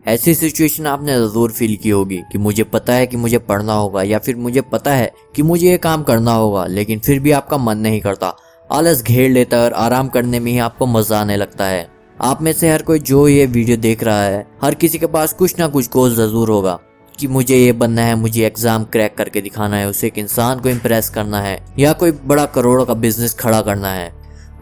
ऐसी सिचुएशन आपने जरूर फील की होगी कि मुझे पता है कि मुझे पढ़ना होगा या फिर मुझे पता है कि मुझे ये काम करना होगा, लेकिन फिर भी आपका मन नहीं करता। आलस घेर लेता है और आराम करने में ही आपको मजा आने लगता है। आप में से हर कोई जो ये वीडियो देख रहा है, हर किसी के पास कुछ ना कुछ गोल जरूर होगा कि मुझे ये बनना है, मुझे एग्जाम क्रैक करके दिखाना है, उसे एक इंसान को इम्प्रेस करना है या कोई बड़ा करोड़ों का बिजनेस खड़ा करना है।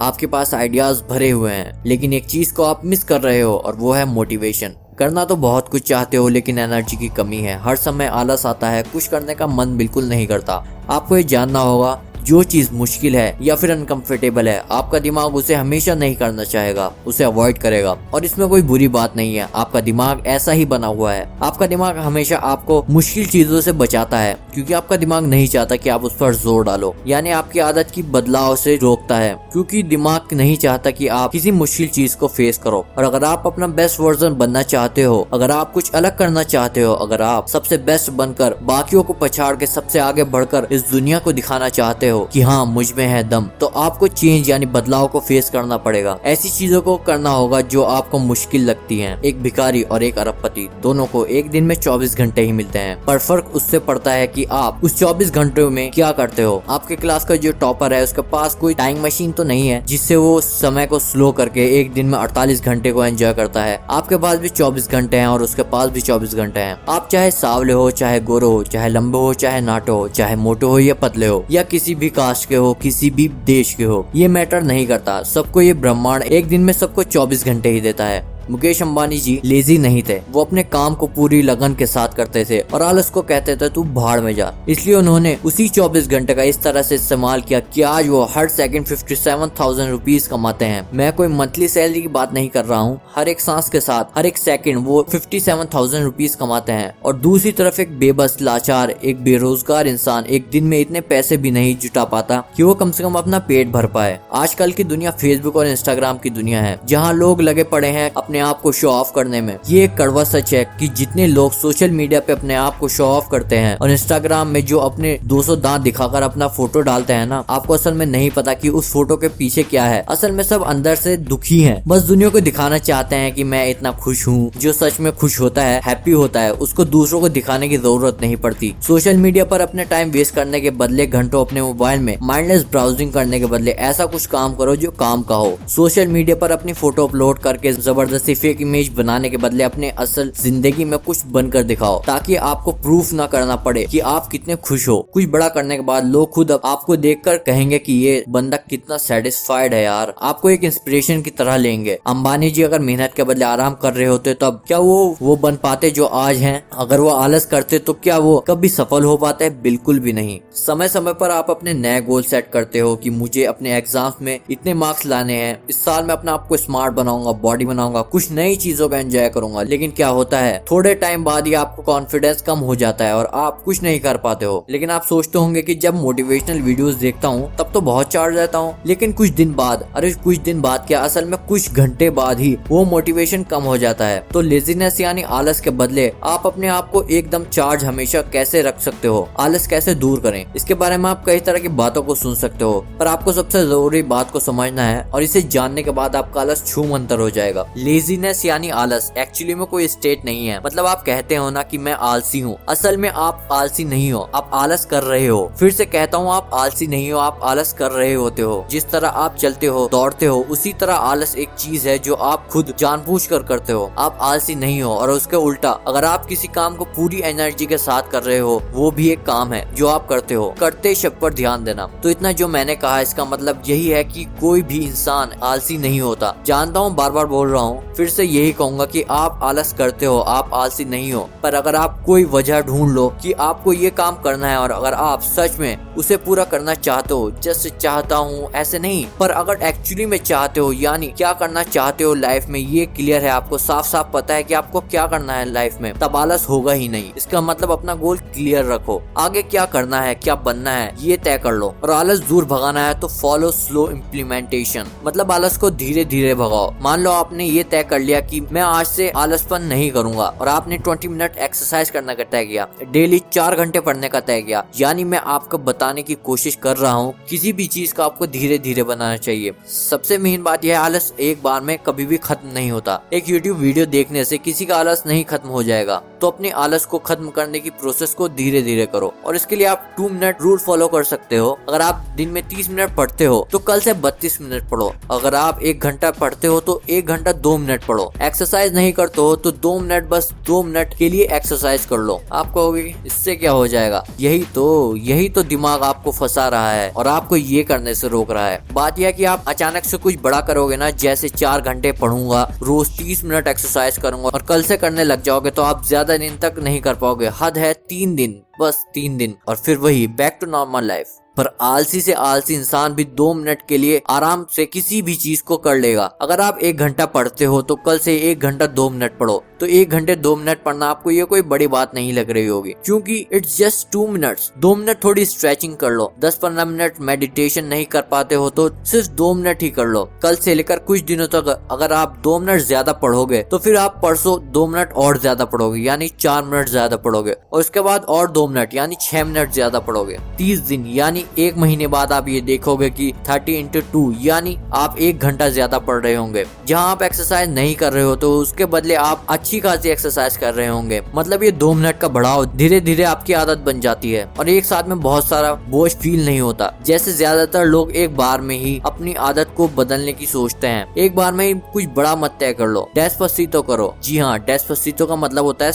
आपके पास आइडियाज भरे हुए हैं, लेकिन एक चीज को आप मिस कर रहे हो और वो है मोटिवेशन। करना तो बहुत कुछ चाहते हो, लेकिन एनर्जी की कमी है। हर समय आलस आता है, कुछ करने का मन बिल्कुल नहीं करता। आपको ये जानना होगा, जो चीज मुश्किल है या फिर अनकंफर्टेबल है, आपका दिमाग उसे हमेशा नहीं करना चाहेगा, उसे अवॉइड करेगा। और इसमें कोई बुरी बात नहीं है, आपका दिमाग ऐसा ही बना हुआ है। आपका दिमाग हमेशा आपको मुश्किल चीजों से बचाता है, क्योंकि आपका दिमाग नहीं चाहता कि आप उस पर जोर डालो, यानी आपकी आदत की बदलाव से रोकता है, क्योंकि दिमाग नहीं चाहता कि आप किसी मुश्किल चीज को फेस करो। और अगर आप अपना बेस्ट वर्जन बनना चाहते हो, अगर आप कुछ अलग करना चाहते हो, अगर आप सबसे बेस्ट बनकर बाकियों को पछाड़ के सबसे आगे बढ़कर इस दुनिया को दिखाना चाहते हो कि हाँ मुझ में है दम, तो आपको चेंज यानी बदलाव को फेस करना पड़ेगा। ऐसी चीजों को करना होगा जो आपको मुश्किल लगती हैं। एक भिखारी और एक अरबपति दोनों को एक दिन में 24 घंटे ही मिलते हैं, पर फर्क उससे पड़ता है कि आप उस 24 घंटों में क्या करते हो। आपके क्लास का जो टॉपर है, उसके पास कोई टाइम मशीन तो नहीं है जिससे वो समय को स्लो करके एक दिन में 48 घंटे को एंजॉय करता है। आपके पास भी 24 घंटे हैं और उसके पास भी 24 घंटे हैं। आप चाहे सावले हो, चाहे गोरे हो, चाहे लंबे हो, चाहे नाटे हो, चाहे मोटे हो या पतले हो, या किसी भी कास्ट के हो, किसी भी देश के हो, ये मैटर नहीं करता। सबको ये ब्रह्मांड एक दिन में सबको 24 घंटे ही देता है। मुकेश अंबानी जी लेजी नहीं थे, वो अपने काम को पूरी लगन के साथ करते थे और आलस को कहते थे तू भाड़ में जा। इसलिए उन्होंने उसी 24 घंटे का इस तरह से इस्तेमाल किया कि आज वो हर सेकंड 57,000 रुपीज कमाते हैं। मैं कोई मंथली सैलरी की बात नहीं कर रहा हूँ, हर एक सांस के साथ हर एक सेकंड वो 57,000 रुपीज कमाते हैं। और दूसरी तरफ एक बेबस, लाचार, एक बेरोजगार इंसान एक दिन में इतने पैसे भी नहीं जुटा पाता कि वो कम से कम अपना पेट भर पाए। आजकल की दुनिया फेसबुक और इंस्टाग्राम की दुनिया है, जहाँ लोग लगे पड़े हैं अपने आप को शो ऑफ करने में। ये एक कड़वा सच है कि जितने लोग सोशल मीडिया पे अपने आप को शो ऑफ करते हैं और इंस्टाग्राम में जो अपने 200 दांत दिखाकर अपना फोटो डालते हैं ना, आपको असल में नहीं पता कि उस फोटो के पीछे क्या है। असल में सब अंदर से दुखी हैं, बस दुनिया को दिखाना चाहते हैं कि मैं इतना खुश हूँ। जो सच में खुश होता है, हैप्पी होता है, उसको दूसरों को दिखाने की जरूरत नहीं पड़ती। सोशल मीडिया पर अपने टाइम वेस्ट करने के बदले, घंटों अपने मोबाइल में माइंडलेस ब्राउजिंग करने के बदले ऐसा कुछ काम करो जो काम का हो। सोशल मीडिया पर अपनी फोटो अपलोड करके जबरदस्ती फेक इमेज बनाने के बदले अपने असल जिंदगी में कुछ बनकर दिखाओ, ताकि आपको प्रूफ ना करना पड़े कि आप कितने खुश हो। कुछ बड़ा करने के बाद लोग खुद आपको देखकर कहेंगे कि ये बंदा कितना सेटिस्फाइड है यार, आपको एक इंस्पिरेशन की तरह लेंगे। अंबानी जी अगर मेहनत के बदले आराम कर रहे होते तब क्या वो बन पाते जो आज हैं? अगर वो आलस करते तो क्या वो कभी सफल हो पाते? बिल्कुल भी नहीं। समय समय पर आप अपने नए गोल सेट करते हो कि मुझे अपने एग्जाम में इतने मार्क्स लाने हैं, इस साल मैं अपने आप को स्मार्ट बनाऊंगा, बॉडी बनाऊंगा, कुछ नई चीजों का एंजॉय करूंगा। लेकिन क्या होता है, थोड़े टाइम बाद ही आपको कॉन्फिडेंस कम हो जाता है और आप कुछ नहीं कर पाते हो। लेकिन आप सोचते होंगे कि जब मोटिवेशनल वीडियोस देखता हूँ तब तो बहुत चार्ज रहता हूँ, लेकिन कुछ दिन बाद क्या, असल में कुछ घंटे बाद ही वो मोटिवेशन कम हो जाता है। तो लेजीनेस यानी आलस के बदले आप अपने आप को एकदम चार्ज हमेशा कैसे रख सकते हो, आलस कैसे दूर करें, इसके बारे में आप कई तरह की बातों को सुन सकते हो, पर आपको सबसे जरूरी बात को समझना है और इसे जानने के बाद आपका आलस छूमंतर हो जाएगा। लेजीनेस यानी आलस एक्चुअली में कोई स्टेट नहीं है। मतलब आप कहते हो ना कि मैं आलसी हूँ, असल में आप आलसी नहीं हो, आप आलस कर रहे हो। फिर से कहता हूँ, आप आलसी नहीं हो, आप आलस कर रहे होते हो। जिस तरह आप चलते हो, दौड़ते हो, उसी तरह आलस एक चीज है जो आप खुद जानबूझकर करते हो। आप आलसी नहीं हो। और उसके उल्टा अगर आप किसी काम को पूरी एनर्जी के साथ कर रहे हो, वो भी एक काम है जो आप करते हो। करते शब्द पर ध्यान देना। तो इतना जो मैंने कहा, इसका मतलब यही है कि कोई भी इंसान आलसी नहीं होता। जानता हूँ बार बार बोल रहा हूँ, फिर से यही कहूंगा कि आप आलस करते हो, आप आलसी नहीं हो। पर अगर आप कोई वजह ढूंढ लो कि आपको ये काम करना है और अगर आप सच में उसे पूरा करना चाहते हो, जैसे चाहता हूँ ऐसे नहीं, पर अगर एक्चुअली में चाहते हो, यानी क्या करना चाहते हो लाइफ में, ये क्लियर है, आपको साफ साफ पता है कि आपको क्या करना है लाइफ में, तब आलस होगा ही नहीं। इसका मतलब अपना गोल क्लियर रखो, आगे क्या करना है, क्या बनना है, ये तय कर लो। और आलस दूर भगाना है तो फॉलो स्लो इम्प्लीमेंटेशन, मतलब आलस को धीरे धीरे भगाओ। मान लो आपने ये तय कर लिया कि मैं आज से आलसपन नहीं करूंगा और आपने 20 मिनट एक्सरसाइज करने का तय किया, डेली 4 घंटे पढ़ने का तय किया, यानी मैं आपको बताने की कोशिश कर रहा हूँ किसी भी चीज का आपको धीरे धीरे बनाना चाहिए। सबसे मेन बात यह है, आलस एक बार में कभी भी खत्म नहीं होता। एक यूट्यूब वीडियो देखने से किसी का आलस नहीं खत्म हो जाएगा। तो अपने आलस को खत्म करने की प्रोसेस को धीरे धीरे करो और इसके लिए आप 2 मिनट रूल फॉलो कर सकते हो। अगर आप दिन में 30 मिनट पढ़ते हो तो कल से 32 मिनट पढ़ो। अगर आप 1 घंटा पढ़ते हो तो 1 घंटा 2 मिनट पढ़ो। एक्सरसाइज नहीं करते हो तो 2 मिनट, बस 2 मिनट के लिए एक्सरसाइज कर लो। आप कहोगे इससे क्या हो जाएगा? यही तो दिमाग आपको फंसा रहा है और आपको ये करने से रोक रहा है। बात यह है कि आप अचानक से कुछ बड़ा करोगे ना, जैसे 4 घंटे पढ़ूंगा, रोज 30 मिनट एक्सरसाइज करूंगा और कल से करने लग जाओगे तो आप ज्यादा दिन तक नहीं कर पाओगे। हद है 3 दिन, बस 3 दिन और फिर वही बैक टू नॉर्मल लाइफ। पर आलसी से आलसी इंसान भी 2 मिनट के लिए आराम से किसी भी चीज को कर लेगा। अगर आप 1 घंटा पढ़ते हो तो कल से 1 घंटा 2 मिनट पढ़ो। तो 1 घंटे 2 मिनट पढ़ना आपको ये कोई बड़ी बात नहीं लग रही होगी, क्योंकि इट्स जस्ट 2 मिनट्स। 2 मिनट थोड़ी स्ट्रेचिंग कर लो। 10-15 मिनट मेडिटेशन नहीं कर पाते हो तो सिर्फ 2 मिनट ही कर लो। कल से लेकर कुछ दिनों तक अगर आप 2 मिनट ज्यादा पढ़ोगे तो फिर आप परसों 2 मिनट और ज्यादा पढ़ोगे, यानी 4 मिनट ज्यादा पढ़ोगे और उसके बाद और 2 मिनट यानी 6 मिनट ज्यादा पढ़ोगे। 30 दिन यानी 1 महीने बाद आप ये देखोगे कि 30 × 2 यानी आप 1 घंटा ज्यादा पढ़ रहे होंगे। जहाँ आप एक्सरसाइज नहीं कर रहे हो तो उसके बदले आप अच्छी खासी एक्सरसाइज कर रहे होंगे। मतलब ये 2 मिनट का बढ़ाव धीरे धीरे आपकी आदत बन जाती है और एक साथ में बहुत सारा बोझ फील नहीं होता। जैसे ज्यादातर लोग एक बार में ही अपनी आदत को बदलने की सोचते हैं। एक बार में ही कुछ बड़ा मत तय कर लो, डेस्पासितो करो। जी हाँ, डेस्पासितो का मतलब होता है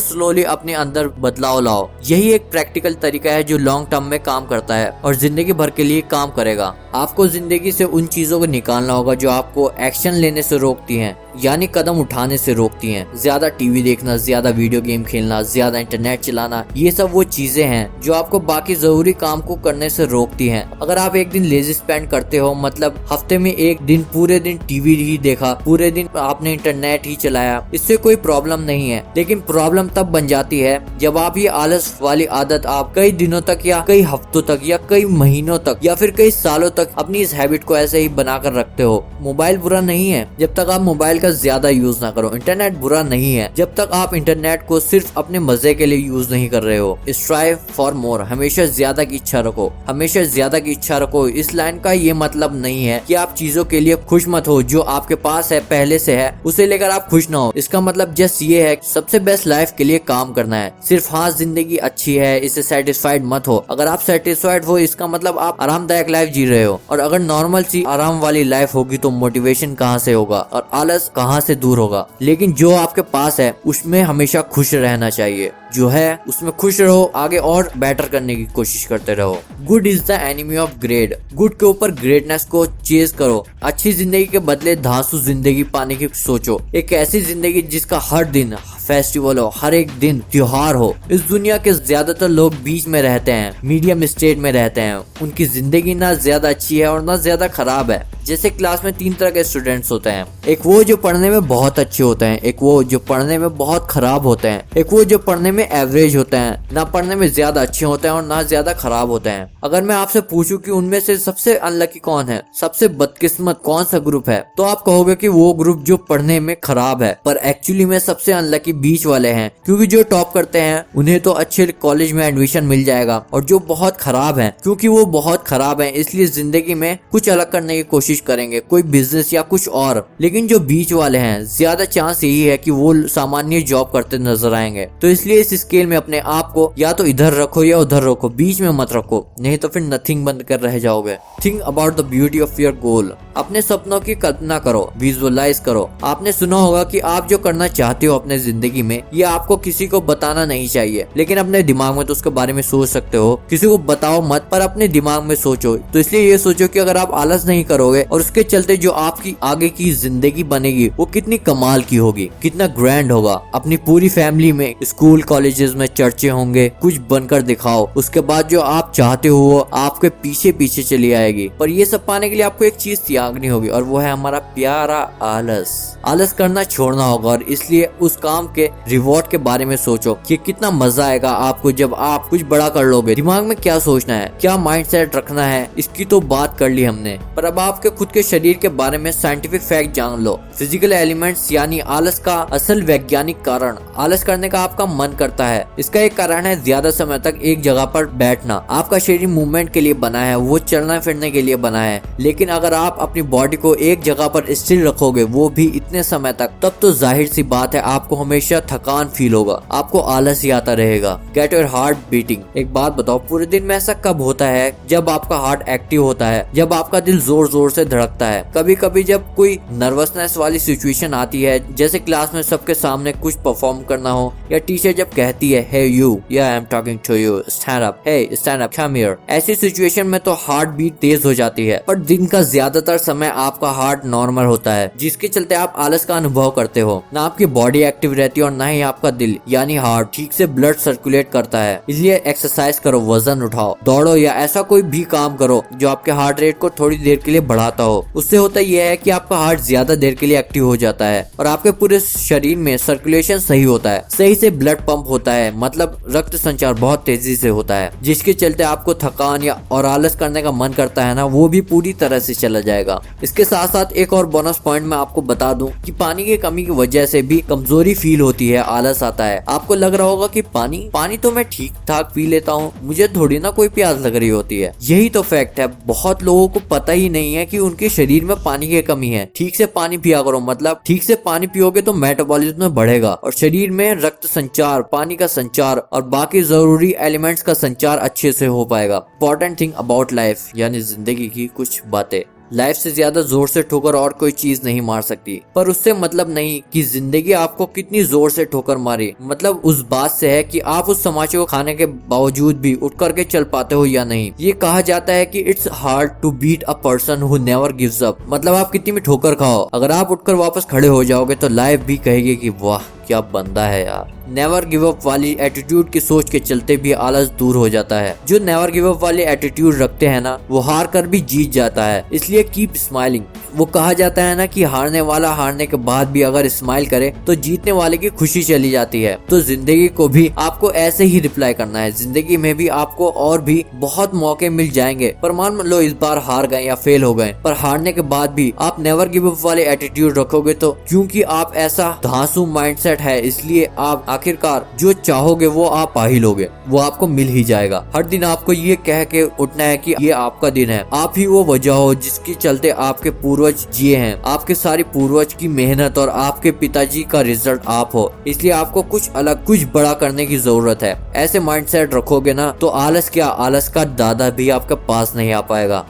स्लोली अपने अंदर बदलाव लाओ। यही एक प्रैक्टिकल तरीका है जो लॉन्ग टर्म में काम करता है और जिंदगी भर के लिए काम करेगा। आपको जिंदगी से उन चीजों को निकालना होगा जो आपको एक्शन लेने से रोकती हैं, यानी कदम उठाने से रोकती हैं। ज्यादा टीवी देखना, ज्यादा वीडियो गेम खेलना, ज्यादा इंटरनेट चलाना, ये सब वो चीजें हैं जो आपको बाकी जरूरी काम को करने से रोकती हैं। अगर आप एक दिन लेजी स्पेंड करते हो, मतलब हफ्ते में एक दिन पूरे दिन टीवी ही देखा, पूरे दिन आपने इंटरनेट ही चलाया, इससे कोई प्रॉब्लम नहीं है। लेकिन प्रॉब्लम तब बन जाती है जब आप ये आलस वाली आदत आप कई दिनों तक या कई हफ्तों तक या कई महीनों तक या फिर कई सालों तक अपनी इस हैबिट को ऐसे ही बनाकर रखते हो। मोबाइल बुरा नहीं है जब तक आप मोबाइल का ज्यादा यूज ना करो। इंटरनेट बुरा नहीं है जब तक आप इंटरनेट को सिर्फ अपने मजे के लिए यूज नहीं कर रहे हो। स्ट्राइव फॉर मोर, हमेशा ज्यादा की इच्छा रखो, हमेशा ज्यादा की इच्छा रखो। इस लाइन का ये मतलब नहीं है कि आप चीजों के लिए खुश मत हो, जो आपके पास है पहले से है उसे लेकर आप खुश ना हो। इसका मतलब जस्ट ये है सबसे बेस्ट लाइफ के लिए काम करना है। सिर्फ हाँ जिंदगी अच्छी है इससे सेटिस्फाइड मत हो। अगर आप सेटिस्फाइड हो इसका मतलब आप आरामदायक लाइफ जी रहे हो, और अगर नॉर्मल सी आराम वाली लाइफ होगी तो मोटिवेशन कहाँ से होगा और आलस कहाँ से दूर होगा। लेकिन जो आपके पास है उसमें हमेशा खुश रहना चाहिए। जो है उसमें खुश रहो, आगे और बेटर करने की कोशिश करते रहो। Good is the enemy of great. Good के ऊपर ग्रेटनेस को चेज करो। अच्छी जिंदगी के बदले धांसू जिंदगी पाने की सोचो। एक ऐसी जिंदगी जिसका हर दिन फेस्टिवल हो, हर एक दिन त्योहार हो। इस दुनिया के ज्यादातर लोग बीच में रहते हैं, मीडियम स्टेट में रहते हैं। उनकी जिंदगी ना ज्यादा अच्छी है और ना ज्यादा खराब है। जैसे क्लास में 3 तरह के स्टूडेंट्स होते हैं, एक वो जो पढ़ने में बहुत अच्छे होते हैं, एक वो जो पढ़ने में बहुत खराब होते हैं, एक वो जो पढ़ने में एवरेज होते हैं, ना पढ़ने में ज्यादा अच्छे होते हैं और ना ज्यादा खराब होते हैं। अगर मैं आपसे पूछूं कि उनमें से सबसे अनलकी कौन है, सबसे बदकिस्मत कौन सा ग्रुप है, तो आप कहोगे कि वो ग्रुप जो पढ़ने में खराब है। पर एक्चुअली में सबसे अनलकी बीच वाले हैं, क्योंकि जो टॉप करते हैं उन्हें तो अच्छे कॉलेज में एडमिशन मिल जाएगा, और जो बहुत खराब हैं क्योंकि वो बहुत खराब हैं इसलिए जिंदगी में कुछ अलग करने की कोशिश करेंगे, कोई बिजनेस या कुछ और। लेकिन जो बीच वाले हैं ज्यादा चांस यही है कि वो सामान्य जॉब करते नजर आएंगे। तो इसलिए इस स्केल में अपने आप को या तो इधर रखो या उधर रखो, बीच में मत रखो, नहीं तो फिर नथिंग बंद कर रह जाओगे। Think about the beauty of your goal. अपने सपनों की कल्पना करो, विजुअलाइज करो। आपने सुना होगा कि आप जो करना चाहते हो अपने जिंदगी में ये आपको किसी को बताना नहीं चाहिए, लेकिन अपने दिमाग में तो उसके बारे में सोच सकते हो। किसी को बताओ मत, पर अपने दिमाग में सोचो। तो इसलिए ये सोचो कि अगर आप आलस नहीं करोगे और उसके चलते जो आपकी आगे की जिंदगी बनेगी वो कितनी कमाल की होगी, कितना ग्रैंड होगा। अपनी पूरी फैमिली में स्कूल कॉलेजेस में चर्चे होंगे, कुछ बनकर दिखाओ। उसके बाद जो आप चाहते हो वो आपके पीछे पीछे चली आएगी। पर ये सब पाने के लिए आपको एक चीज त्यागनी होगी और वो है हमारा प्यारा आलस। आलस करना छोड़ना होगा और इसलिए उस काम के रिवॉर्ड के बारे में सोचो कि कितना मजा आएगा आपको जब आप कुछ बड़ा कर लोगे। दिमाग में क्या सोचना है, क्या माइंडसेट रखना है, इसकी तो बात कर ली हमने, पर अब आपके खुद के शरीर के बारे में साइंटिफिक फैक्ट जान लो। फिजिकल एलिमेंट्स यानी आलस का असल वैज्ञानिक कारण, आलस करने का आपका मन करता है। इसका एक कारण है ज्यादा समय तक एक जगह पर बैठना। आपका शरीर मूवमेंट के लिए बना है, वो चलना फिरने के लिए बना है, लेकिन अगर आप अपनी बॉडी को एक जगह पर स्थिर रखोगे, वो भी इतने समय तक, तब तो जाहिर सी बात है आपको हमेशा थकान फील होगा, आपको आलस ही आता रहेगा। Get your heart beating. एक बात बताओ, पूरे दिन में ऐसा कब होता है जब आपका हार्ट एक्टिव होता है, जब आपका दिल जोर जोर से धड़कता है? कभी कभी जब कोई नर्वसनेस वाली सिचुएशन आती है, जैसे क्लास में सबके सामने कुछ परफॉर्म करना हो, या टीचर जब कहती है हे यू, या I am talking to you, stand up, hey stand up, come here. ऐसी सिचुएशन में तो हार्ट बीट तेज हो जाती है, पर दिन का ज्यादातर समय आपका हार्ट नॉर्मल होता है, जिसके चलते आप आलस का अनुभव करते हो। ना आपकी बॉडी एक्टिव रहती है और ना ही आपका दिल यानी हार्ट ठीक से ब्लड सर्कुलेट करता है। इसलिए एक्सरसाइज करो, वजन उठाओ, दौड़ो या ऐसा कोई भी काम करो जो आपके हार्ट रेट को थोड़ी देर के लिए बढ़ाता हो। उससे होता यह है कि आपका हार्ट ज्यादा देर के लिए एक्टिव हो जाता है और आपके पूरे शरीर में सर्कुलेशन सही होता है, सही से ब्लड पंप होता है, मतलब रक्त संचार बहुत तेजी से होता है, जिसके चलते आपको थकान या और आलस करने का मन करता है ना, वो भी पूरी तरह से चला जाएगा। इसके साथ साथ एक और बोनस पॉइंट मैं आपको बता दूं कि पानी की कमी की वजह से भी कमजोरी फील होती है, आलस आता है। आपको लग रहा होगा कि पानी तो मैं ठीक ठाक पी लेता हूँ, मुझे थोड़ी ना कोई प्यास लग रही होती है। यही तो फैक्ट है, बहुत लोगों को पता ही नहीं है कि उनके शरीर में पानी की कमी है। ठीक से पानी पिया करो, मतलब ठीक से पानी पियोगे तो मेटाबॉलिज्म बढ़ेगा और शरीर में रक्त संचार, पानी का संचार और बाकी जरूरी एलिमेंट्स का संचार अच्छे से हो पाएगा। इंपॉर्टेंट थिंग अबाउट लाइफ यानी जिंदगी की कुछ बातें। लाइफ से ज्यादा जोर से ठोकर और कोई चीज नहीं मार सकती, पर उससे मतलब नहीं कि जिंदगी आपको कितनी जोर से ठोकर मारे, मतलब उस बात से है कि आप उस समोसे को खाने के बावजूद भी उठ करके चल पाते हो या नहीं। ये कहा जाता है कि it's hard to beat a person who never gives up, मतलब आप कितनी भी ठोकर खाओ, अगर आप उठकर वापस खड़े हो जाओगे तो लाइफ भी कहेगी कि वाह क्या बंदा है यार। नेवर गिव अप वाली एटीट्यूड की सोच के चलते भी आलस दूर हो जाता है। जो नेवर गिव अप वाली एटीट्यूड रखते हैं ना, वो हार कर भी जीत जाता है, इसलिए कीप स्माइलिंग। वो कहा जाता है ना कि हारने वाला हारने के बाद भी अगर स्माइल करे तो जीतने वाले की खुशी चली जाती है। तो जिंदगी को भी आपको ऐसे ही रिप्लाई करना है। जिंदगी में भी आपको और भी बहुत मौके मिल जाएंगे, पर मान लो इस बार हार गए या फेल हो गए, पर हारने के बाद भी आप नेवर गिव अप वाले एटीट्यूड रखोगे तो, क्योंकि आप ऐसा धांसू माइंडसेट है, इसलिए आप आखिरकार जो चाहोगे वो आप पा ही लोगे, वो आपको मिल ही जाएगा। हर दिन आपको ये कह के उठना है कि ये आपका दिन है, आप ही वो वजह हो जिसके चलते आपके पूर्वज जिए हैं, आपके सारे पूर्वज की मेहनत और आपके पिताजी का रिजल्ट आप हो। इसलिए आपको कुछ अलग, कुछ बड़ा करने की जरूरत है। ऐसे माइंडसेट रखोगे ना तो आलस क्या, आलस का दादा भी आपके पास नहीं आ पाएगा।